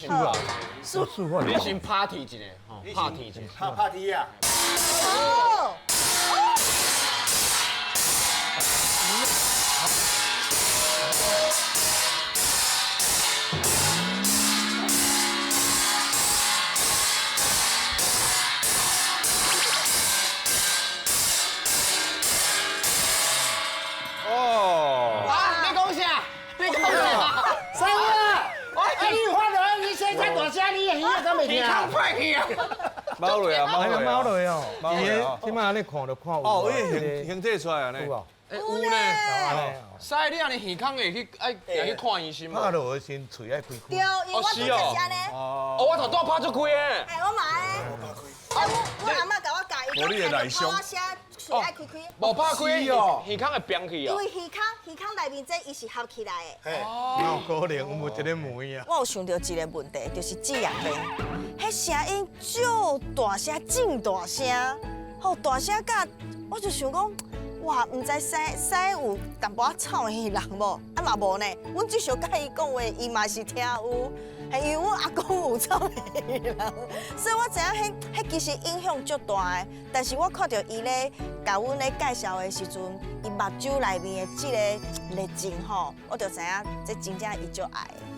输啊，输我你先 party 一下，吼 party 一下。拍梯啊！哦，哦，啊，你讲啥？你讲啥？三哥，哎，你发落，你现在大声，你耳朵敢袂听？看快去啊！猫落啊，猫落，猫落哦，猫落伊即摆咧看就看有。哦，伊形体出来啊呢。有啊，有呢。使你安尼耳孔会去爱去看医生嘛？拍落先嘴爱开对，开。因为我拄就是安尼，哦，我头拄拍出开诶。哎，我嘛咧，我阿嬷甲我教，伊讲我写嘴爱开开，无拍开哦，耳孔会扁去哦。因为耳孔内面这伊是合起来的。哪有可能有一个门啊？我有想到一个问题，就是智阳病，迄声音足大声，真大声，吼大声甲，我就想讲，哇，唔知使有淡薄仔吵的人无？啊嘛无呢，阮至少甲伊讲话，伊嘛是听有，系因为阮阿公有吵的人，所以我知影迄其实影响足大的。但是我看到伊咧甲阮咧介绍的时阵，伊目睭内面的即个热情吼，我就知影这真正伊足爱的。